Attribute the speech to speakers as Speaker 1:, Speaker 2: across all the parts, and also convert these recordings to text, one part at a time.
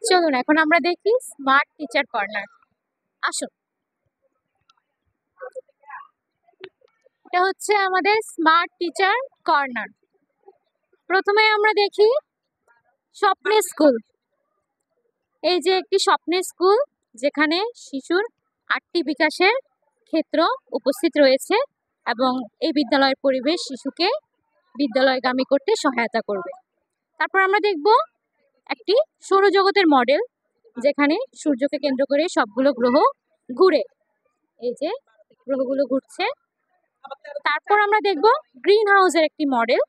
Speaker 1: চলুন এখন আমরা দেখি স্মার্ট টিচার কর্নার। আসুন, এটা হচ্ছে আমাদের স্মার্ট টিচার কর্নার। প্রথমে আমরা দেখি স্বপ্নের স্কুল। এই যে একটি স্বপ্নের স্কুল, যেখানে শিশুর 8টি বিকাশের ক্ষেত্র উপস্থিত রয়েছে এবং এই বিদ্যালয়ের পরিবেশ শিশুকে বিদ্যালয়গামী করতে সহায়তা করবে। তারপর আমরা দেখব একটি সৌরজগতের মডেল, যেখানে সূর্যকে কেন্দ্র করে সবগুলো গ্রহ ঘুরে। এই যে গ্রহগুলো ঘুরছে। তারপর আমরা দেখব গ্রিন হাউসের একটি মডেল।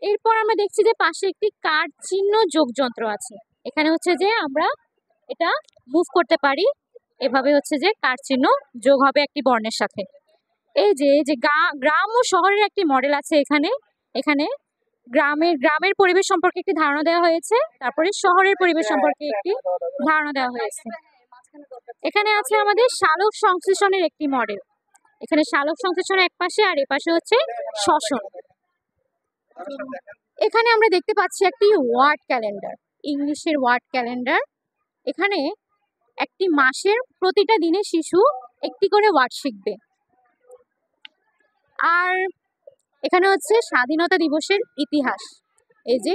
Speaker 1: এরপর আমরা দেখছি যে পাশে একটি কার চিহ্ন যোগ যন্ত্র আছে। এখানে হচ্ছে যে আমরা এটা মুভ করতে পারি, এভাবে হচ্ছে যে কার চিহ্ন যোগ হবে একটি বর্ণের সাথে। এই যে গ্রাম ও শহরের একটি মডেল আছে এখানে। এখানে গ্রামের পরিবেশ সম্পর্কে একটি ধারণা দেওয়া হয়েছে, তারপরে শহরের পরিবেশ সম্পর্কে একটি ধারণা দেওয়া হয়েছে। এখানে আছে আমাদের সালোক সংশ্লেষণের একটি মডেল। এখানে সালোক সংশ্লেষণ এক পাশে আর এ পাশে হচ্ছে শ্বসন। এখানে আমরা দেখতে পাচ্ছি একটি ওয়ার্ড ক্যালেন্ডার, ইংলিশের ওয়ার্ড ক্যালেন্ডার। এখানে একটি মাসের প্রতিটা দিনে শিশু একটি করে ওয়ার্ড শিখবে। আর এখানে হচ্ছে স্বাধীনতা দিবসের ইতিহাস। এই যে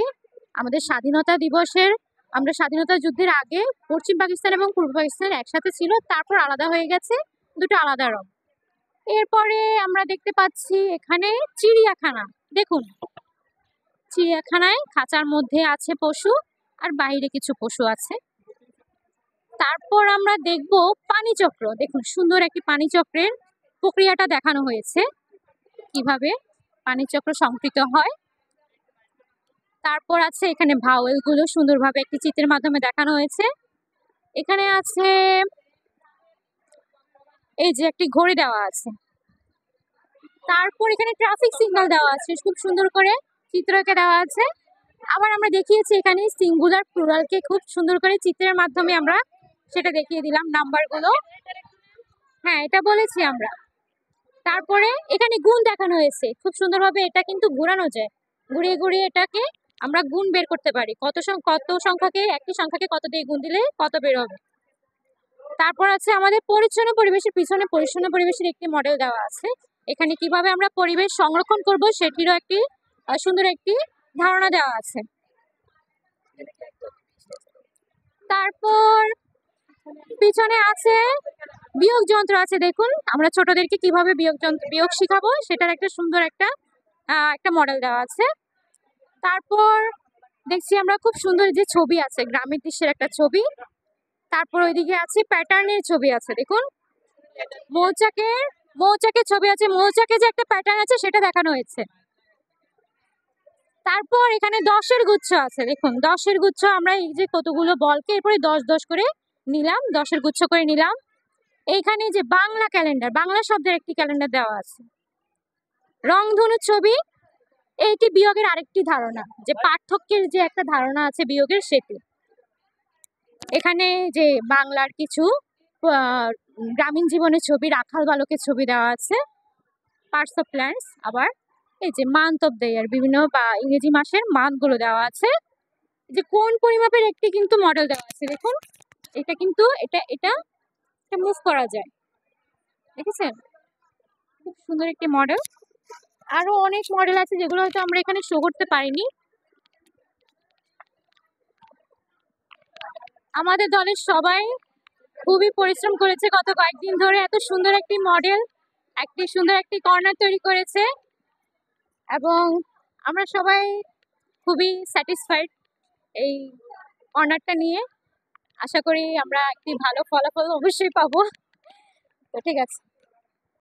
Speaker 1: আমাদের স্বাধীনতা দিবসের, আমরা স্বাধীনতা যুদ্ধের আগে পশ্চিম পাকিস্তান এবং পূর্ব পাকিস্তান একসাথে ছিল, তারপর আলাদা হয়ে গেছে, দুটো আলাদা রং। এরপরে আমরা দেখতে পাচ্ছি এখানে চিড়িয়াখানা। দেখুন, চিড়িয়াখানায় খাঁচার মধ্যে আছে পশু আর বাইরে কিছু পশু আছে। তারপর আমরা দেখব পানিচক্র। দেখুন, সুন্দর একটি পানিচক্রের প্রক্রিয়াটা দেখানো হয়েছে, কিভাবে পানিচক্র সংকৃত হয়। তারপর আছে এখানে ভাওয়েলগুলো সুন্দরভাবে একটি চিত্রের মাধ্যমে দেখানো হয়েছে। এখানে আছে এই যে একটি ঘড়ি দেওয়া আছে। তারপর এখানে ট্রাফিক সিগন্যাল দেওয়া আছে, খুব সুন্দর করে চিত্রকে দেওয়া আছে। আবার আমরা দেখিয়েছি এখানে সিঙ্গুলার প্লুরালকে খুব সুন্দর করে চিত্রের মাধ্যমে আমরা সেটা দেখিয়ে দিলাম, নাম্বারগুলো। হ্যাঁ, এটা বলেছি আমরা। তারপরে এখানে গুণ দেখানো হয়েছে খুব সুন্দরভাবে, এটা কিন্তু ঘোরানো যায়, ঘুরিয়ে ঘুরিয়ে এটাকে আমরা গুণ বের করতে পারি, কত সংখ্যাকে, একটি সংখ্যাকে কত দিয়ে গুণ দিলে কত বের হবে। তারপর আছে আমাদের পরিচ্ছন্ন পরিবেশের পিছনে পরিচ্ছন্ন পরিবেশের একটি মডেল দেওয়া আছে। এখানে কিভাবে আমরা পরিবেশ সংরক্ষণ করব সেটিরও একটি সুন্দর একটি ধারণা দেওয়া আছে। তারপর পিছনে আছে বিয়োগ যন্ত্র আছে। দেখুন, আমরা ছোটদেরকে কিভাবে বিয়োগ শিখাবো সেটার একটা সুন্দর একটা মডেল দেওয়া আছে। তারপর দেখছি আমরা খুব সুন্দর যে ছবি আছে, গ্রামের দৃশ্যের একটা ছবি। তারপর ওইদিকে আছে প্যাটার্নের ছবি আছে। দেখুন, মৌচাকের ছবি আছে, মৌচাকে যে একটা প্যাটার্ন আছে সেটা দেখানো হয়েছে। তারপর এখানে 10-এর গুচ্ছ আছে। দেখুন, 10-এর গুচ্ছ, আমরা এই যে কতগুলো বলকে এরপরে 10-10 করে নিলাম, 10-এর গুচ্ছ করে নিলাম। এইখানে যে বাংলা ক্যালেন্ডার, বাংলা শব্দের একটি ক্যালেন্ডার দেওয়া আছে। রংধনু ছবি, এইটি বিয়োগের আরেকটি ধারণা, যে পার্থক্যের যে একটা ধারণা আছে বিয়োগের, সেটি। এখানে যে বাংলার কিছু গ্রামীণ জীবনের ছবি, রাখাল বালকের ছবি দেওয়া আছে, পার্টস অফ প্ল্যান্টস। আবার এই যে মান্থ অফ দ্য ইয়ার, বিভিন্ন বা ইংরেজি মাসের মান্থগুলো দেওয়া আছে। যে কোন পরিমাপের একটি কিন্তু মডেল দেওয়া আছে। দেখুন, এটা কিন্তু এটা মুভ করা যায়, দেখেছেন? খুব সুন্দর একটি মডেল। আরো অনেক মডেল আছে যেগুলো হয়তো আমরা এখানে শো করতে পারিনি। আমাদের দলের সবাই খুবই পরিশ্রম করেছে গত কয়েকদিন ধরে, এত সুন্দর একটি মডেল, সুন্দর একটি কর্নার তৈরি করেছে এবং আমরা সবাই খুবই স্যাটিসফাইড এই কর্নারটা নিয়ে। আশা করি আমরা একটি ভালো ফলাফল অবশ্যই পাবো। তো ঠিক আছে।